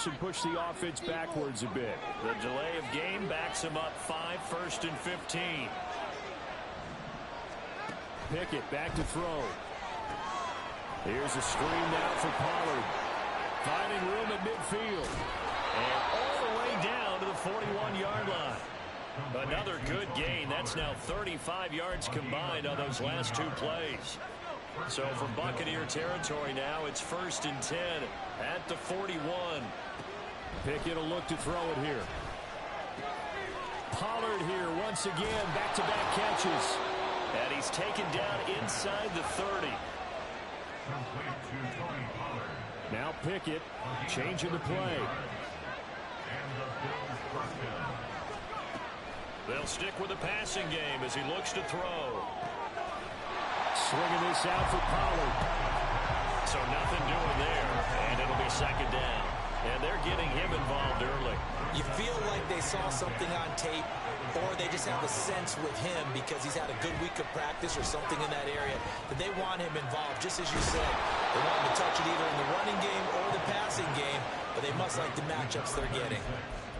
and push the offense backwards a bit. The delay of game backs him up 5, 1st and 15. Pickett back to throw. Here's a screen now for Pollard. Finding room at midfield. And all the way down to the 41-yard line. Another good gain. That's now 35 yards combined on those last 2 plays. So from Buccaneer territory now, it's 1st and 10 at the 41. Pickett will look to throw it here. Pollard here once again, back-to-back catches. And he's taken down inside the 30. Now Pickett changing the play. They'll stick with the passing game as he looks to throw. Swinging this out for Pollard. So nothing doing there, and it'll be 2nd down. And they're getting him involved early. You feel like they saw something on tape, or they just have a sense with him because he's had a good week of practice or something in that area that they want him involved, just as you said. They want him to touch it either in the running game or the passing game, but they must like the matchups they're getting.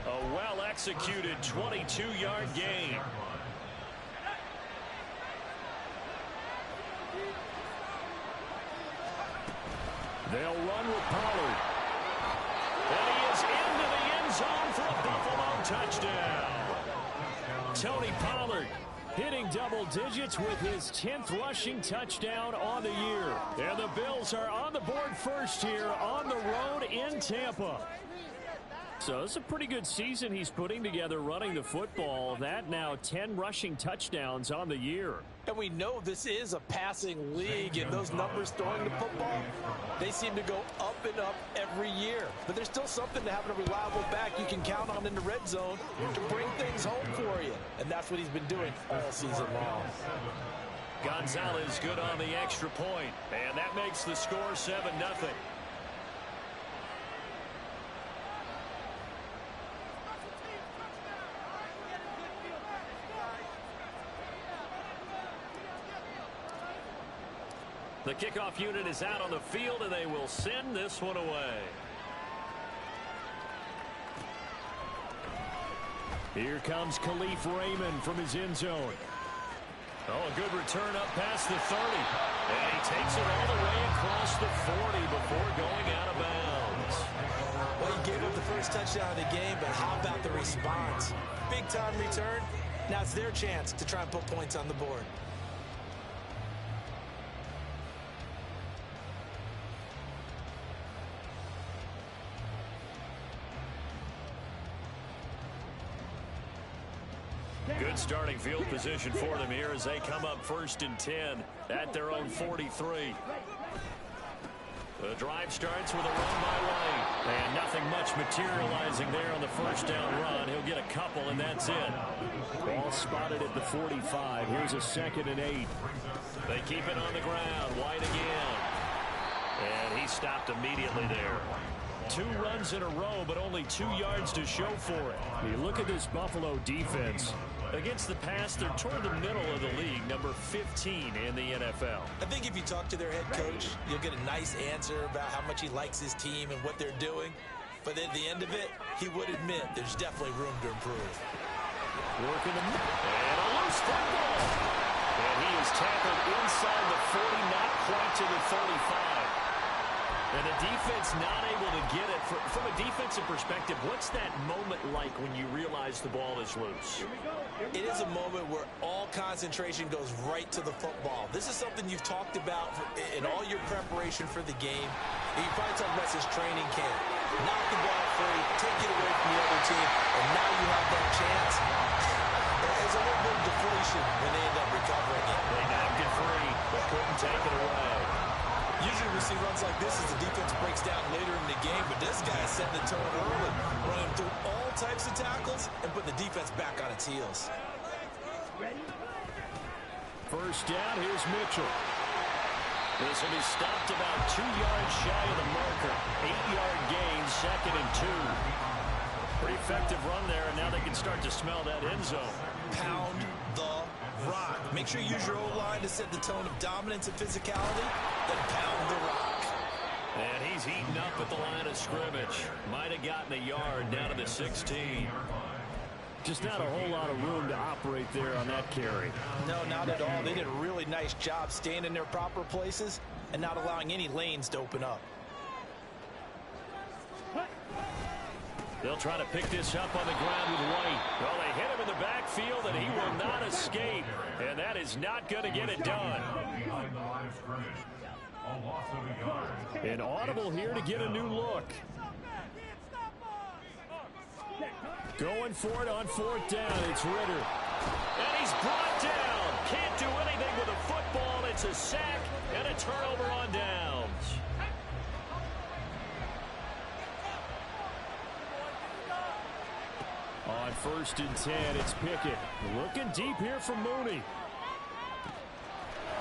A well-executed 22-yard gain. They'll run with Pollard. And he is into the end zone for a Buffalo touchdown. Tony Pollard hitting double digits with his 10th rushing touchdown on the year. And the Bills are on the board first here on the road in Tampa. So it's a pretty good season he's putting together running the football. That now 10 rushing touchdowns on the year. And we know this is a passing league, and those numbers throwing the football, they seem to go up and up every year. But there's still something to having a reliable back you can count on in the red zone to bring things home for you. And that's what he's been doing all season long. Gonzalez good on the extra point, and that makes the score 7-0. The kickoff unit is out on the field, and they will send this one away. Here comes Khalif Raymond from his end zone. Oh, a good return up past the 30. And he takes it all the way across the 40 before going out of bounds. Well, he gave up the first touchdown of the game, but how about the response? Big-time return. Now it's their chance to try and put points on the board. Good starting field position for them here as they come up 1st and 10 at their own 43. The drive starts with a run by White. And nothing much materializing there on the first down run. He'll get a couple, and that's it. Ball spotted at the 45. Here's a 2nd and 8. They keep it on the ground. White again. And he stopped immediately there. 2 runs in a row, but only 2 yards to show for it. You look at this Buffalo defense. Against the pass, they're toward the middle of the league, number 15 in the NFL. I think if you talk to their head coach, you'll get a nice answer about how much he likes his team and what they're doing. But at the end of it, he would admit there's definitely room to improve. Working the and a loose football. And he is tackled inside the 40, not quite to the 35. And the defense not able to get it. From a defensive perspective, what's that moment like when you realize the ball is loose? It is a moment where all concentration goes right to the football. This is something you've talked about in all your preparation for the game. And you probably talked about this training camp. Knock the ball free, take it away from the other team, and now you have that chance. There's a little bit of deflation when they end up recovering it. They knocked it free, but couldn't take it away. Usually we see runs like this as the defense breaks down later in the game, but this guy set the tone early, running through all types of tackles and putting the defense back on its heels. First down, here's Mitchell. This will be stopped about 2 yards shy of the marker. 8-yard gain, 2nd and 2. Pretty effective run there, and now they can start to smell that end zone. Pound the rock. Make sure you use your O-line to set the tone of dominance and physicality, then pound the rock. And he's heating up at the line of scrimmage. Might have gotten a yard down to the 16. Just not a whole lot of room to operate there on that carry. No, not at all. They did a really nice job staying in their proper places and not allowing any lanes to open up. They'll try to pick this up on the ground with White. Well, they hit him in the backfield, and he will not escape. And that is not going to get it done. An audible here to get a new look. Going for it on 4th down. It's Ritter. And he's brought down. Can't do anything with a football. It's a sack and a turnover on downs. On 1st and 10, it's Pickett. Looking deep here from Mooney.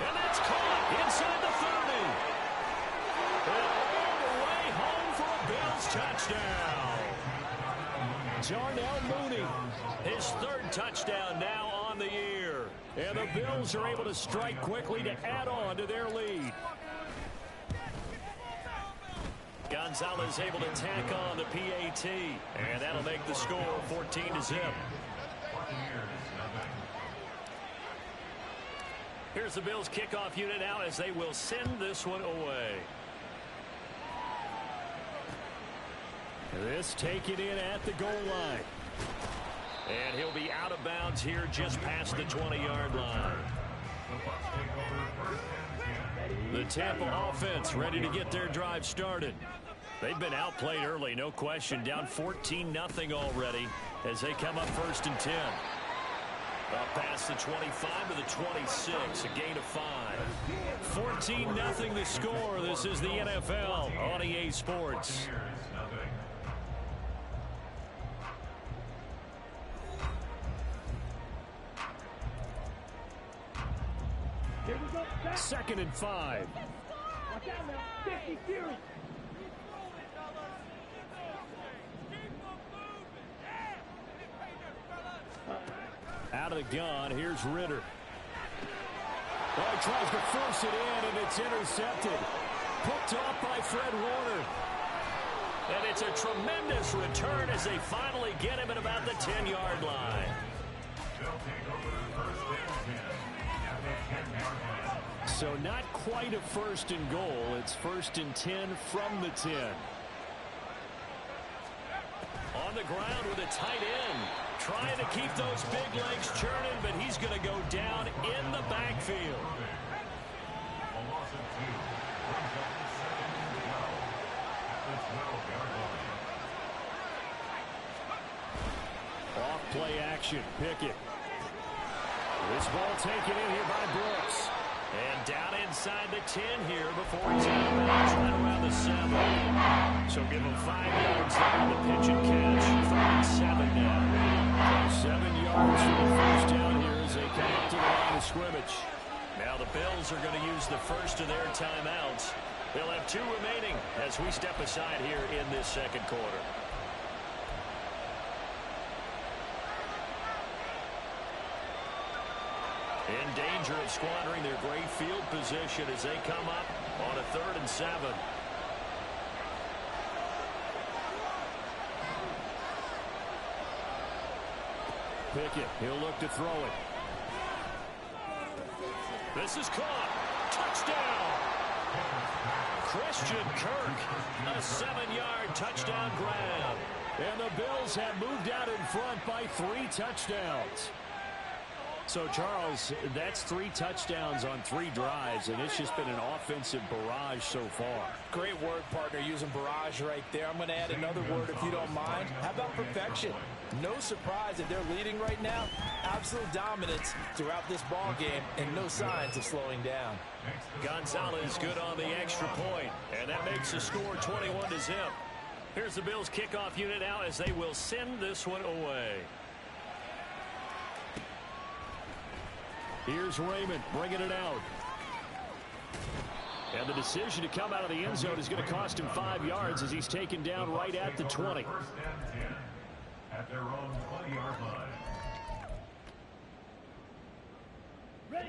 And that's caught inside the 30. And all the way home for a Bills touchdown. Darnell Mooney, his 3rd touchdown now on the year. And the Bills are able to strike quickly to add on to their lead. Gonzalez able to tack on the PAT, and that'll make the score 14-0. Here's the Bills kickoff unit now as they will send this one away. This taken in at the goal line. And he'll be out of bounds here just past the 20-yard line. The Tampa offense ready to get their drive started. They've been outplayed early, no question. Down 14-0 already as they come up 1st and 10. Up past the 25 to the 26, a gain of 5. 14-0 the score. This is the NFL on EA Sports. Second and 5. Out of the gun, here's Ritter. Oh, he tries to force it in, and it's intercepted. Picked off by Fred Warner. And it's a tremendous return as they finally get him at about the 10-yard line. So not quite a 1st and goal. It's 1st and 10 from the 10. On the ground with a tight end. Trying to keep those big legs churning, but he's going to go down in the backfield. Off play action. Pickett. This ball taken in here by Brooks. And down inside the 10 here before he's out of bounds right around the 7. So give him 5 yards there on the pitch and catch. 3rd and 7 now. 7 yards from the 1st down here as they come up to the line of scrimmage. Now the Bills are going to use the first of their timeouts. They'll have 2 remaining as we step aside here in this 2nd quarter. In danger of squandering their great field position as they come up on a 3rd and 7. Pickett, he'll look to throw it. This is caught. Touchdown! Christian Kirk, a 7-yard touchdown grab. And the Bills have moved out in front by 3 touchdowns. So, Charles, that's 3 touchdowns on 3 drives, and it's just been an offensive barrage so far. Great word, partner, using barrage right there. I'm going to add another word if you don't mind. How about perfection? No surprise that they're leading right now. Absolute dominance throughout this ball game and no signs of slowing down. Gonzalez good on the extra point, and that makes the score 21-0. Here's the Bills kickoff unit now as they will send this one away. Here's Raymond bringing it out. And the decision to come out of the end zone is going to cost him 5 yards as he's taken down right at the 20. At their own 20-yard line.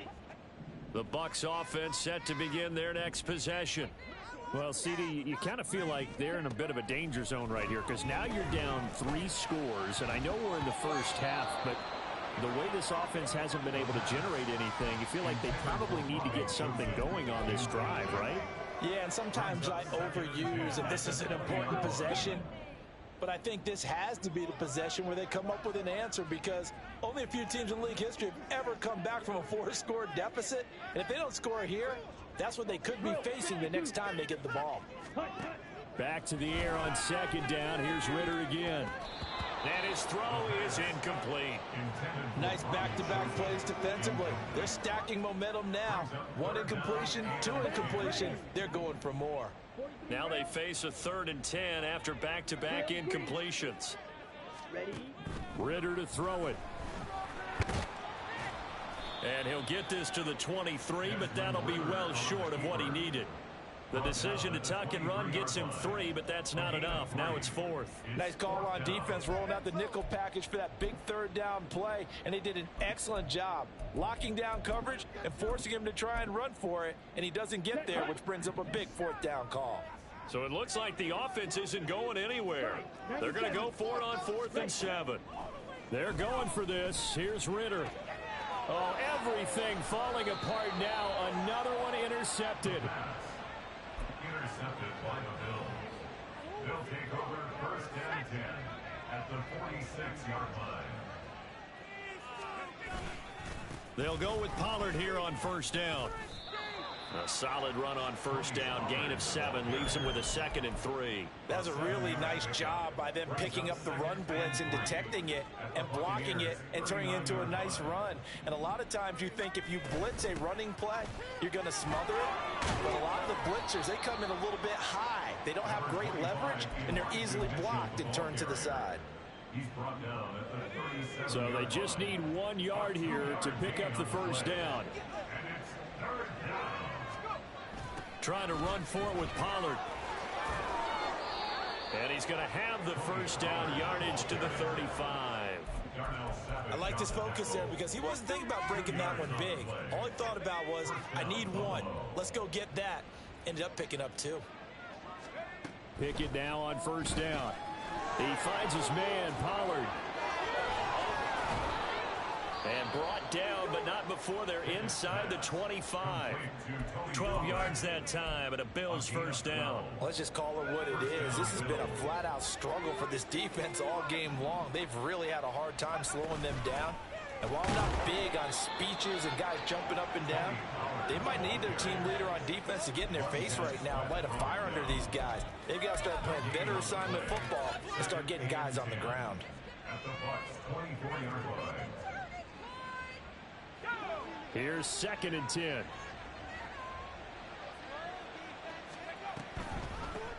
The Bucs offense set to begin their next possession. Well, CD, you kind of feel like they're in a bit of a danger zone right here because now you're down 3 scores, and I know we're in the first half, but the way this offense hasn't been able to generate anything, you feel like they probably need to get something going on this drive, right? Yeah, and sometimes I overuse if this is an important possession. But I think this has to be the possession where they come up with an answer because only a few teams in league history have ever come back from a 4-score deficit. And if they don't score here, that's what they could be facing the next time they get the ball. Back to the air on 2nd down. Here's Ritter again. And his throw is incomplete. Nice back-to-back plays defensively. They're stacking momentum now. 1 incompletion, 2 incompletion. They're going for more. Now they face a 3rd and 10 after back-to-back incompletions. Ritter to throw it. And he'll get this to the 23, but that'll be well short of what he needed. The decision to tuck and run gets him 3, but that's not enough. Now it's 4th. Nice call on defense, rolling out the nickel package for that big 3rd down play, and they did an excellent job locking down coverage and forcing him to try and run for it, and he doesn't get there, which brings up a big 4th down call. So it looks like the offense isn't going anywhere. They're going to go for it on 4th and 7. They're going for this. Here's Ritter. Oh, everything falling apart now. Another one intercepted. Intercepted by the Bills. They'll take over 1st and 10 at the 46-yard line. They'll go with Pollard here on 1st down. A solid run on 1st down. Gain of 7 leaves him with a 2nd and 3. That was a really nice job by them picking up the run blitz and detecting it and blocking it and turning it into a nice run. And a lot of times you think if you blitz a running play, you're going to smother it. But a lot of the blitzers, they come in a little bit high. They don't have great leverage, and they're easily blocked and turned to the side. He's brought down at the 37. So they just need 1 yard here to pick up the 1st down. And it's 3rd down. Trying to run for it with Pollard. And he's going to have the 1st down, yardage to the 35. I liked his focus there because he wasn't thinking about breaking that one big. All he thought about was, I need 1. Let's go get that. Ended up picking up 2. Pickett now on 1st down. He finds his man, Pollard. And brought down, but not before they're inside the 25. 12 yards that time, and a Bills 1st down. Let's just call it what it is. This has been a flat-out struggle for this defense all game long. They've really had a hard time slowing them down. And while I'm not big on speeches and guys jumping up and down, they might need their team leader on defense to get in their face right now and light a fire under these guys. They've got to start playing better assignment football and start getting guys on the ground. At the Bucs 24-yard line. Here's 2nd and 10.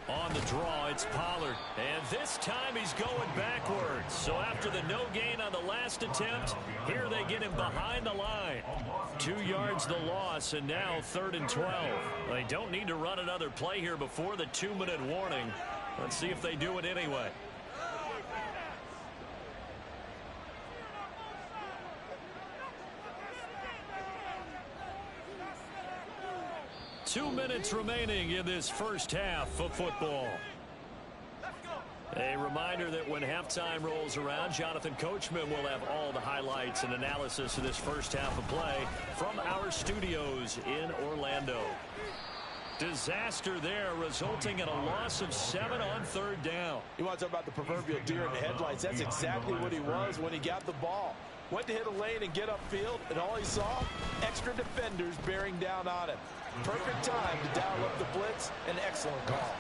On the draw, it's Pollard. And this time he's going backwards. So after the no gain on the last attempt, here they get him behind the line. 2 yards the loss, and now 3rd and 12. They don't need to run another play here before the 2-minute warning. Let's see if they do it anyway. Two minutes remaining in this first half of football. A reminder that when halftime rolls around, Jonathan Coachman will have all the highlights and analysis of this first half of play from our studios in Orlando. Disaster there, resulting in a loss of 7 on 3rd down. You want to talk about the proverbial deer in the headlights? That's exactly what he was when he got the ball. Went to hit a lane and get upfield, and all he saw, extra defenders bearing down on him. Perfect time to dial up the blitz. An excellent call.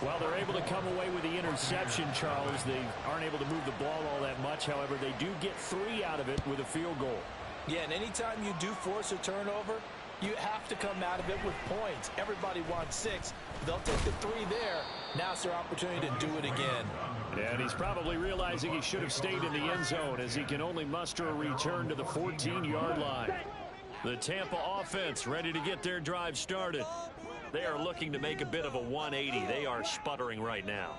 Well, they're able to come away with the interception, Charles. They aren't able to move the ball all that much. However, they do get 3 out of it with a field goal. Yeah, and anytime you do force a turnover, you have to come out of it with points. Everybody wants 6. They'll take the 3 there. Now it's their opportunity to do it again. And he's probably realizing he should have stayed in the end zone as he can only muster a return to the 14-yard line. The Tampa offense ready to get their drive started. They are looking to make a bit of a 180. They are sputtering right now.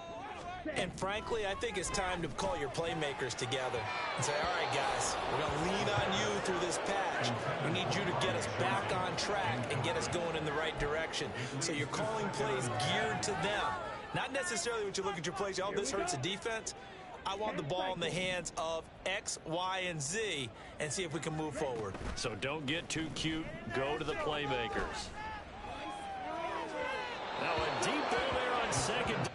And frankly, I think it's time to call your playmakers together and say, all right, guys, we're going to lean on you through this patch. We need you to get us back on track and get us going in the right direction. So you're calling plays geared to them. Not necessarily when you look at your plays, oh, this hurts the defense. I want the ball in the hands of X, Y, and Z and see if we can move forward. So don't get too cute. Go to the playmakers. Now a deep ball there on second.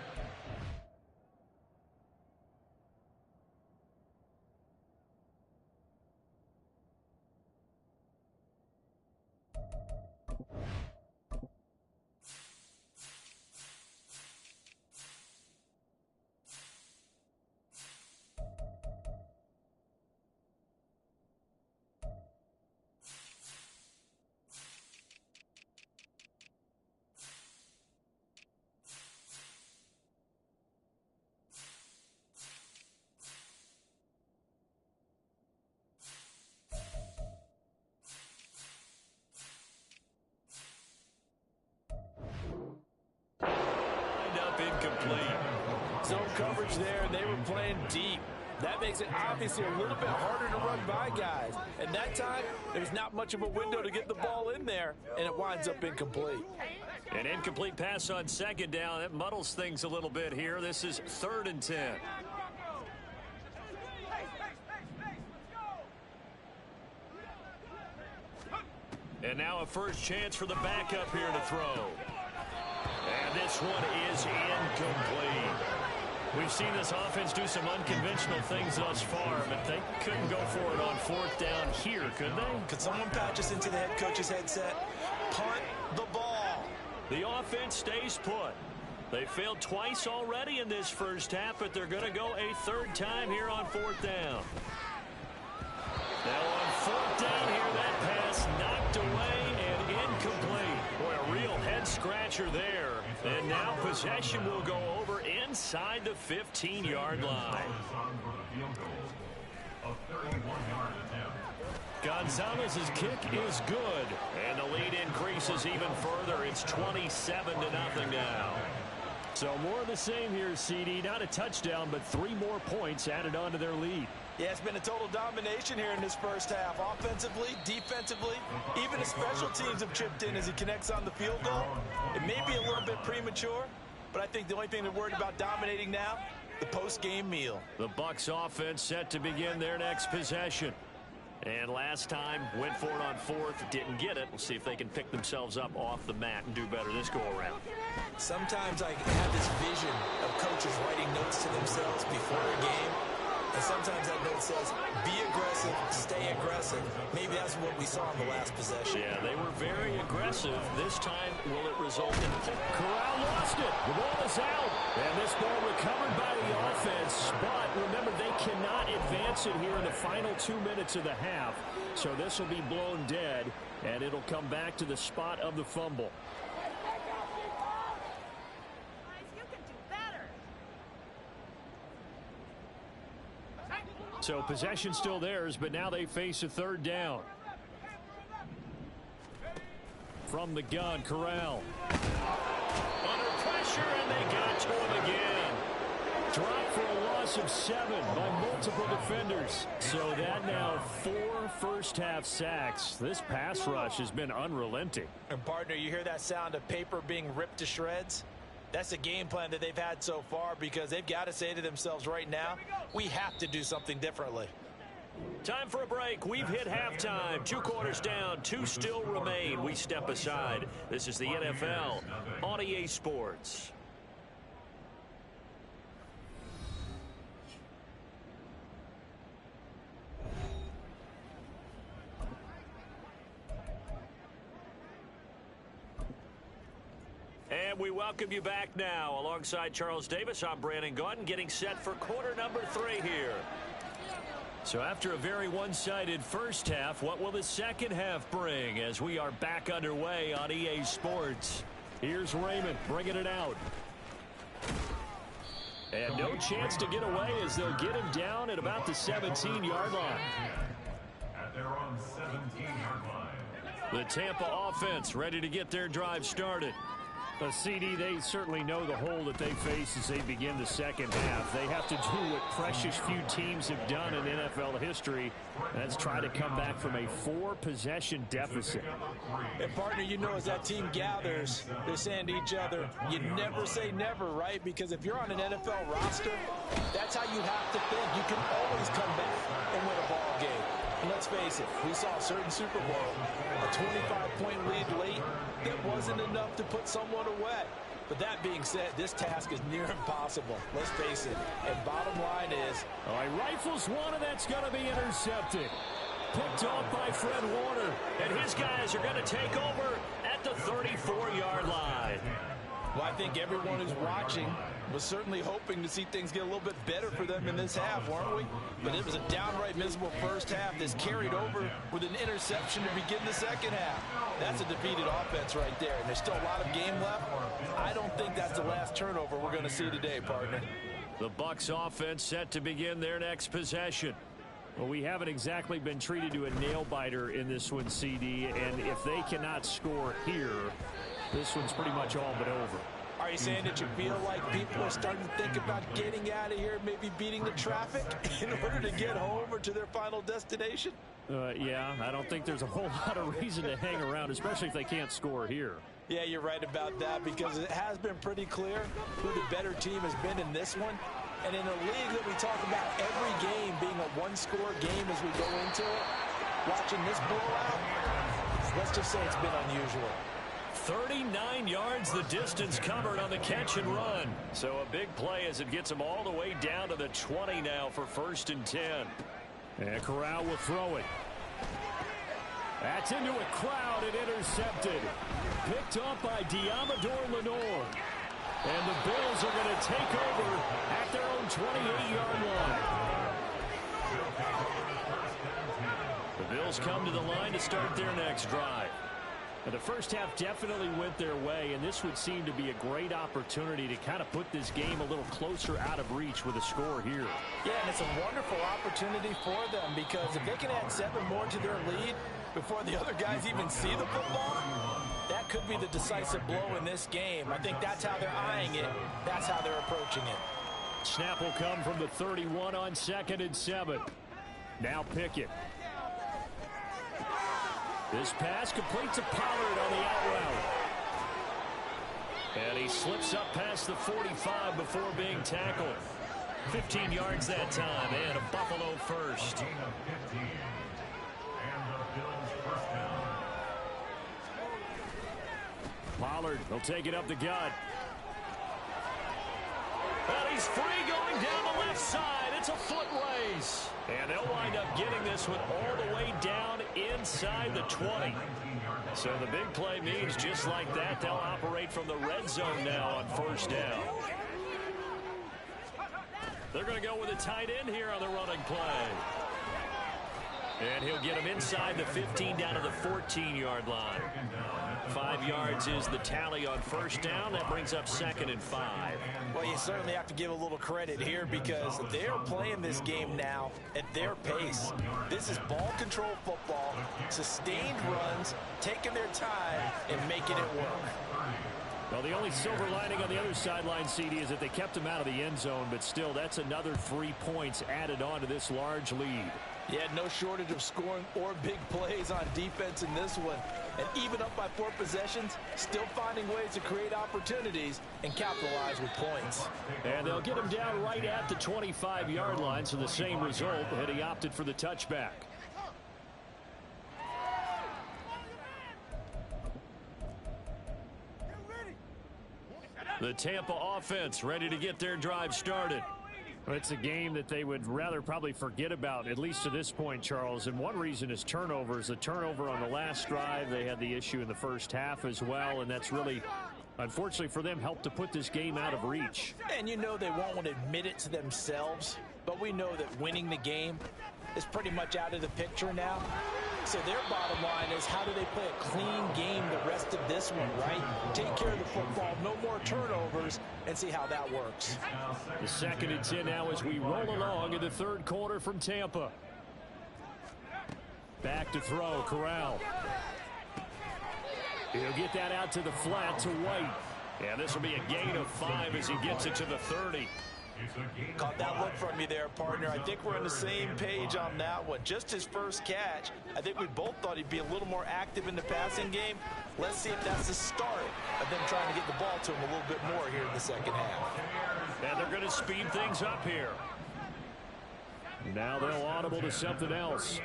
Incomplete. Zone coverage there, and they were playing deep. That makes it obviously a little bit harder to run by guys. And that time, there's not much of a window to get the ball in there, and it winds up incomplete. An incomplete pass on second down. That muddles things a little bit here. This is 3rd and 10. And now a first chance for the backup here to throw. And this one is incomplete. We've seen this offense do some unconventional things thus far, but they couldn't go for it on 4th down here, could they? Could someone patch us into the head coach's headset? Punt the ball. The offense stays put. They failed twice already in this first half, but they're going to go a 3rd time here on 4th down. Now on 4th down here, that pass knocked away and incomplete. Boy, a real head-scratcher there. And now possession will go over inside the 15-yard line. Gonzalez's kick is good. And the lead increases even further. It's 27-0 now. So more of the same here, CD. Not a touchdown, but 3 more points added on to their lead. Yeah, it's been a total domination here in this first half. Offensively, defensively, even the special teams have chipped in as he connects on the field goal. It may be a little bit premature, but I think the only thing they're worried about dominating now, the post-game meal. The Bucs offense set to begin their next possession. And last time, went for it on 4th, didn't get it. We'll see if they can pick themselves up off the mat and do better this go-around. Sometimes I have this vision of coaches writing notes to themselves before a game. And sometimes that note says, be aggressive, stay aggressive. Maybe that's what we saw in the last possession. Yeah, they were very aggressive. This time, will it result in... Corral lost it. The ball is out. And this ball recovered by the offense. But remember, they cannot advance it here in the final 2 minutes of the half. So this will be blown dead, and it'll come back to the spot of the fumble. So possession still theirs, but now they face a 3rd down. From the gun, Corral. Under pressure, and they got to him again. Dropped for a loss of 7 by multiple defenders. So that now 4 first-half sacks. This pass rush has been unrelenting. And partner, you hear that sound of paper being ripped to shreds? That's the game plan that they've had so far, because they've got to say to themselves right now, we have to do something differently. Time for a break. We've hit halftime. 2 quarters down, 2 still remain. We step aside. This is the NFL on EA Sports. And we welcome you back now. Alongside Charles Davis, I'm Brandon Gaudin, getting set for quarter number 3 here. So after a very one-sided first half, what will the second half bring as we are back underway on EA Sports? Here's Raymond bringing it out. And no chance to get away as they'll get him down at about the 17-yard line. At their own 17-yard line. The Tampa offense ready to get their drive started. CD, they certainly know the hole that they face as they begin the second half. They have to do what precious few teams have done in NFL history. That's try to come back from a 4-possession deficit. And, partner, you know, as that team gathers, they're saying to each other, you never say never, right? Because if you're on an NFL roster, that's how you have to think. You can always come back and win a ball game. And let's face it, we saw a certain Super Bowl, a 25-point lead late that wasn't enough to put someone away. But that being said, this task is near impossible. Let's face it. And bottom line is, all right, rifles one, and that's going to be intercepted. Picked off by Fred Warner. And his guys are going to take over at the 34-yard line. Well, I think everyone who's watching was certainly hoping to see things get a little bit better for them in this half, weren't we? But it was a downright miserable first half that's carried over with an interception to begin the second half. That's a defeated offense right there, and there's still a lot of game left. I don't think that's the last turnover we're going to see today, partner. The Bucs offense set to begin their next possession. Well, we haven't exactly been treated to a nail-biter in this one, CD, and if they cannot score here, this one's pretty much all but over. Are you saying that you feel like people are starting to think about getting out of here, maybe beating the traffic in order to get home or to their final destination? Yeah, I don't think there's a whole lot of reason to hang around, especially if they can't score here. Yeah, you're right about that, because it has been pretty clear who the better team has been in this one. And in a league that we talk about every game being a one-score game as we go into it, watching this blowout, let's just say it's been unusual. 39 yards the distance covered on the catch and run. So a big play as it gets them all the way down to the 20 now for 1st and 10. And Corral will throw it. That's into a crowd and intercepted. Picked off by Diamador Lenore. And the Bills are going to take over at their own 28-yard line. The Bills come to the line to start their next drive. The first half definitely went their way, and this would seem to be a great opportunity to kind of put this game a little closer out of reach with a score here. Yeah, and it's a wonderful opportunity for them, because if they can add 7 more to their lead before the other guys even see the football, that could be the decisive blow in this game. I think that's how they're eyeing it. That's how they're approaching it. Snap will come from the 31 on 2nd and 7. Now Pickett. This pass complete to Pollard on the out route. And he slips up past the 45 before being tackled. 15 yards that time, and a Buffalo first. Pollard will take it up the gut. Well, he's free going down the left side. It's a foot race. And they'll wind up getting this one all the way down inside the 20. So the big play means just like that, they'll operate from the red zone now on 1st down. They're going to go with a tight end here on the running play. And he'll get him inside the 15 down to the 14-yard line. 5 yards is the tally on 1st down. That brings up 2nd and 5. Well, you certainly have to give a little credit here, because they're playing this game now at their pace. This is ball control football, sustained runs, taking their time, and making it work. Well, the only silver lining on the other sideline, CD, is that they kept him out of the end zone, but still, that's another 3 points added on to this large lead. Yeah, no shortage of scoring or big plays on defense in this one. And even up by 4 possessions, still finding ways to create opportunities and capitalize with points. And they'll get him down right at the 25-yard line, so the same result, and he opted for the touchback. The Tampa offense ready to get their drive started. It's a game that they would rather probably forget about, at least to this point, Charles. And one reason is turnovers. The turnover on the last drive, they had the issue in the first half as well, and that's really, unfortunately for them, helped to put this game out of reach. And you know they won't want to admit it to themselves, but we know that winning the game is pretty much out of the picture now. So their bottom line is, how do they play a clean game the rest of this one, right? Take care of the football, no more turnovers, and see how that works. The 2nd and 10 now as we roll along in the 3rd quarter from Tampa. Back to throw, Corral. He'll get that out to the flat to White. And this will be a gain of 5 as he gets it to the 30. Caught that look from you there, partner. I think we're on the same page on that one. Just his first catch. I think we both thought he'd be a little more active in the passing game. Let's see if that's the start of them trying to get the ball to him a little bit more here in the second half. And they're going to speed things up here. Now they'll audible to something else.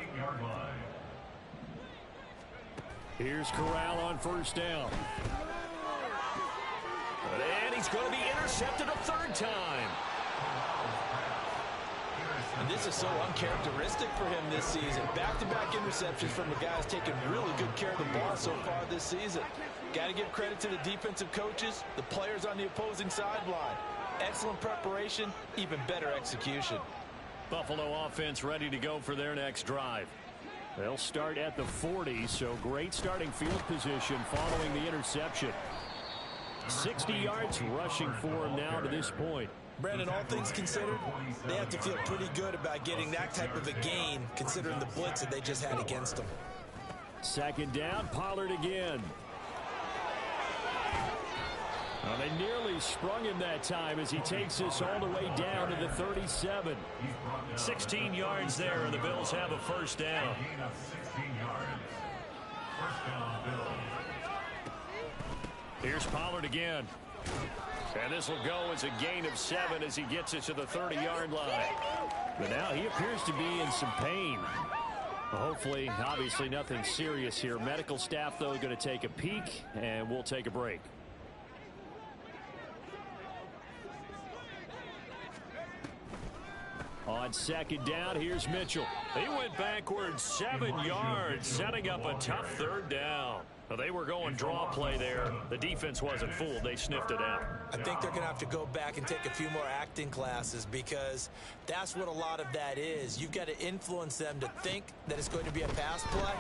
Here's Corral on first down. And he's going to be intercepted a third time. And this is so uncharacteristic for him this season. Back-to-back interceptions from a guy who's taken really good care of the ball so far this season. Got to give credit to the defensive coaches, the players on the opposing sideline. Excellent preparation, even better execution. Buffalo offense ready to go for their next drive. They'll start at the 40, so great starting field position following the interception. 60 yards rushing for him now to this point. Brandon, all things considered, they have to feel pretty good about getting that type of a gain, considering the blitz that they just had against them. Second down, Pollard again. Well, they nearly sprung him that time as he takes us all the way down to the 37. 16 yards there, and the Bills have a first down. Here's Pollard again. And this will go as a gain of 7 as he gets it to the 30-yard line. But now he appears to be in some pain. Well, hopefully, obviously nothing serious here. Medical staff, though, going to take a peek, and we'll take a break. On second down, here's Mitchell. He went backwards 7 yards, setting up a tough third down. Well, they were going draw play there. The defense wasn't fooled. They sniffed it out. I think they're going to have to go back and take a few more acting classes, because that's what a lot of that is. You've got to influence them to think that it's going to be a pass play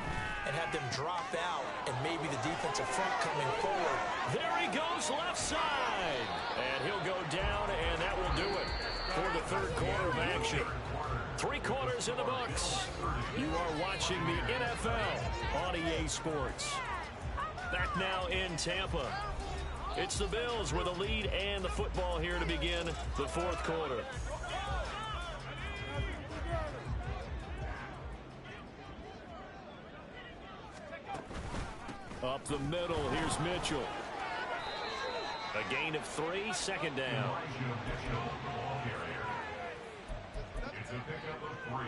and have them drop out, and maybe the defensive front coming forward. There he goes left side. And he'll go down, and that will do it for the third quarter of action. 3 quarters in the books. You are watching the NFL on EA Sports. Back now in Tampa. It's the Bills with a lead and the football here to begin the fourth quarter. Up the middle, here's Mitchell. A gain of 3, second down. It's a pickup of 3.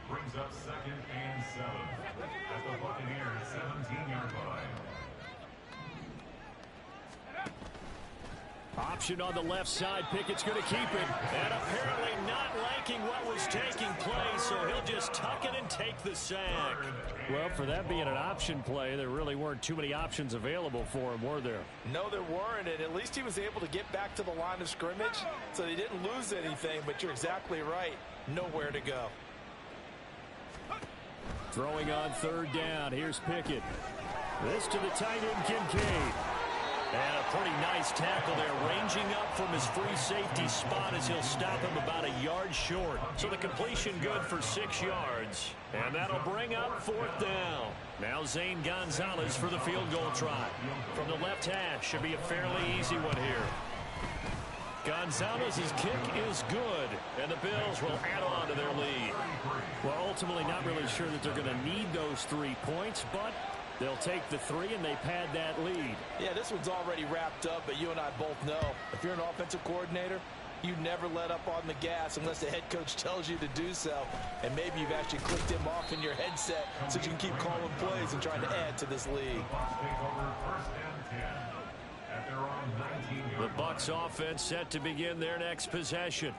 Brings up second and 7 at the Buccaneers' 17-yard line. Option on the left side. Pickett's going to keep it. And apparently not liking what was taking place, so he'll just tuck it and take the sack. Well, for that being an option play, there really weren't too many options available for him, were there? No, there weren't, and at least he was able to get back to the line of scrimmage, so they didn't lose anything, but you're exactly right. Nowhere to go. Throwing on third down. Here's Pickett. This to the tight end, Kincaid. And a pretty nice tackle there, ranging up from his free safety spot as he'll stop him about a yard short. So the completion good for 6 yards. And that'll bring up fourth down. Now Zane Gonzalez for the field goal try. From the left hash, should be a fairly easy one here. Gonzalez's kick is good, and the Bills will add on to their lead. Well, ultimately not really sure that they're going to need those 3 points, but they'll take the 3 and they pad that lead. Yeah, this one's already wrapped up, but you and I both know if you're an offensive coordinator, you never let up on the gas unless the head coach tells you to do so. And maybe you've actually clicked him off in your headset so you can keep calling plays and trying to add to this lead. The Bucs offense set to begin their next possession.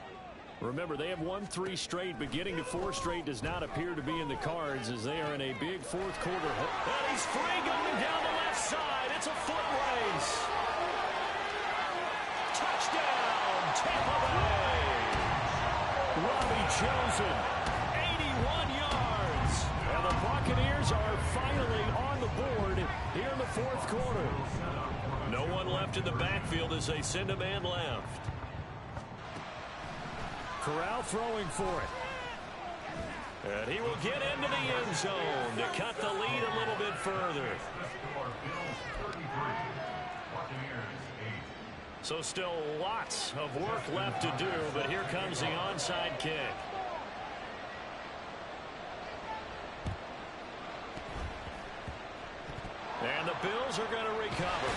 Remember, they have won 3 straight, but getting to 4 straight does not appear to be in the cards as they are in a big fourth quarter. And he's free going down the left side. It's a foot race. Touchdown, Tampa Bay. Robbie Chosen, 81 yards. And the Buccaneers are finally on the board here in the fourth quarter. No one left in the backfield as they send a man left. Corral throwing for it. And he will get into the end zone to cut the lead a little bit further. So still lots of work left to do, but here comes the onside kick. And the Bills are going to recover.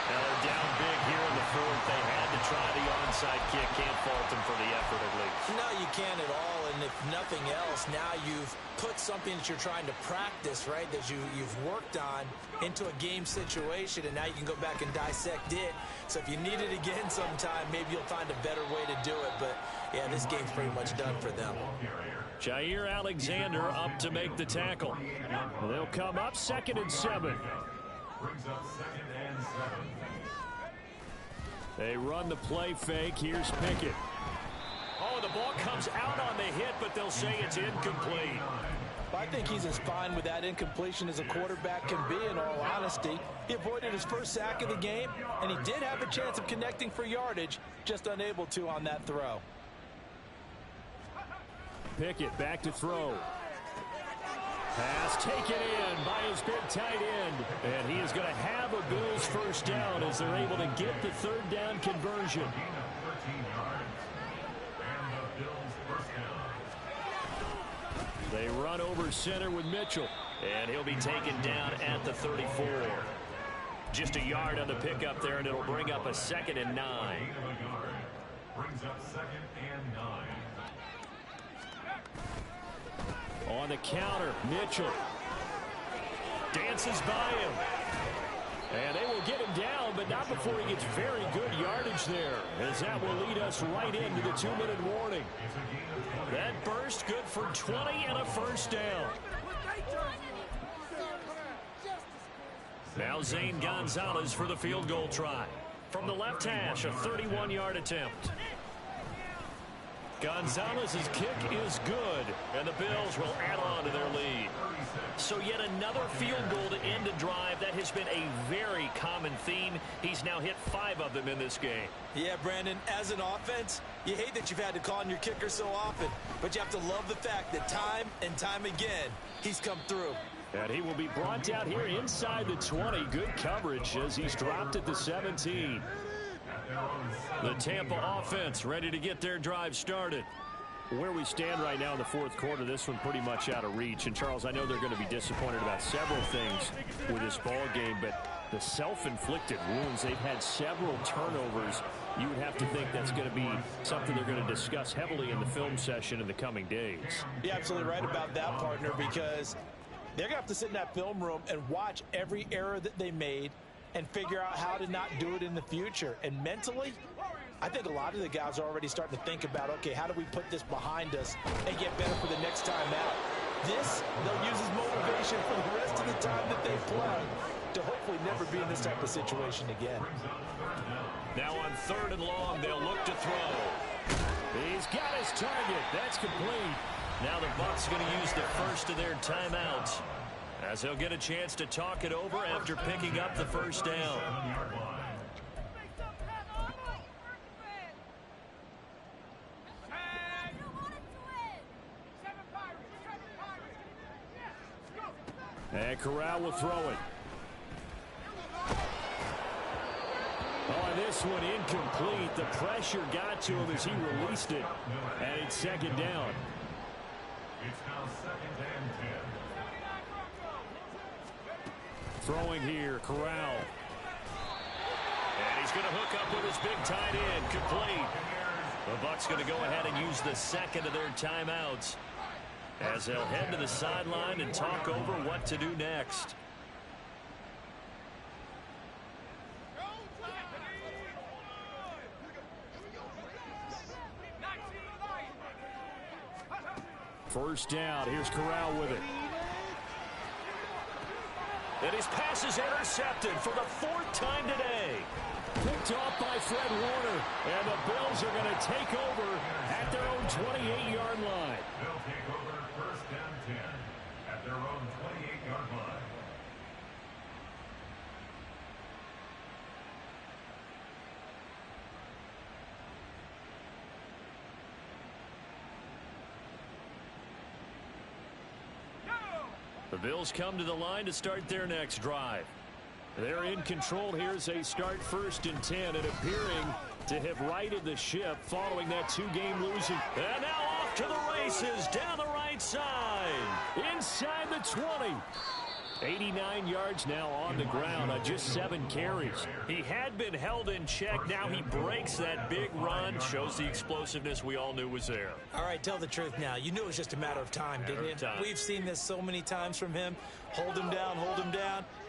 Now they're down big here in the fourth. They had to try the onside kick. Can't fault them for the effort at least. No, you can't at all. And if nothing else, now you've put something that you're trying to practice, right, that you've worked on into a game situation, and now you can go back and dissect it. So if you need it again sometime, maybe you'll find a better way to do it. But, yeah, this game's pretty much done for them. Jair Alexander up to make the tackle. They'll come up 2nd and 7. Brings up 2nd and 7. They run the play fake. Here's Pickett. Oh, the ball comes out on the hit, but they'll say it's incomplete. I think he's as fine with that incompletion as a quarterback can be, in all honesty. He avoided his first sack of the game, and he did have a chance of connecting for yardage, just unable to on that throw. Pickett back to throw. Pass taken in by his big tight end. And he is going to have a Bills first down as they're able to get the 3rd down conversion. They run over center with Mitchell. And he'll be taken down at the 34. Just a yard on the pickup there, and it'll bring up a 2nd and 9. Brings up 2nd and 9. On the counter, Mitchell dances by him. And they will get him down, but not before he gets very good yardage there, as that will lead us right into the 2-minute warning. That burst good for 20 and a first down. Now Zane Gonzalez for the field goal try. From the left hash, a 31-yard attempt. Gonzalez's kick is good, and the Bills will add on to their lead. So yet another field goal to end a drive. That has been a very common theme. He's now hit 5 of them in this game. Yeah, Brandon, as an offense, you hate that you've had to call on your kicker so often, but you have to love the fact that time and time again, he's come through. And he will be brought down here inside the 20. Good coverage as he's dropped at the 17. The Tampa offense ready to get their drive started. Where we stand right now in the 4th quarter, this one pretty much out of reach. And, Charles, I know they're going to be disappointed about several things with this ball game, but the self-inflicted wounds, they've had several turnovers. You would have to think that's going to be something they're going to discuss heavily in the film session in the coming days. You're absolutely right about that, partner, because they're going to have to sit in that film room and watch every error that they made and figure out how to not do it in the future. And mentally, I think a lot of the guys are already starting to think about, okay, how do we put this behind us and get better for the next time out? This, they'll use as motivation for the rest of the time that they play to hopefully never be in this type of situation again. Now on 3rd and long, they'll look to throw. He's got his target. That's complete. Now the Bucs going to use the first of their timeouts, as they'll get a chance to talk it over after picking up the first down. And Corral will throw it. Oh, this one incomplete. The pressure got to him as he released it. And it's 2nd down. It's now 2nd and 10. Throwing here, Corral. And he's going to hook up with his big tight end. Complete. The Bucs going to go ahead and use the 2nd of their timeouts, as they'll head to the sideline and talk over what to do next. First down. Here's Corral with it. And his pass is intercepted for the 4th time today. Picked off by Fred Warner. And the Bills are going to take over at their own 28-yard line. They'll take over 1st and 10 at their own 28-yard line. The Bills come to the line to start their next drive. They're in control here as they start 1st and 10 and appearing to have righted the ship following that 2-game losing. And now off to the races down the right side. Inside the 20. 89 yards now on the ground on just 7 carries. He had been held in check. Now he breaks that big run. Shows the explosiveness we all knew was there. All right, tell the truth now. You knew it was just a matter of time, didn't you? We've seen this so many times from him. Hold him down,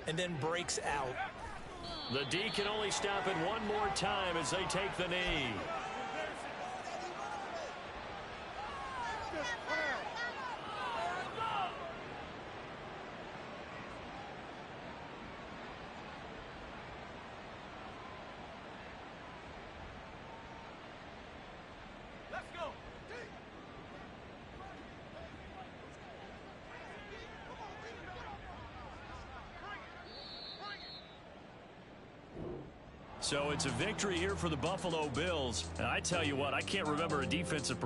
and then breaks out. The D can only stop it one more time as they take the knee. So it's a victory here for the Buffalo Bills. And I tell you what, I can't remember a defensive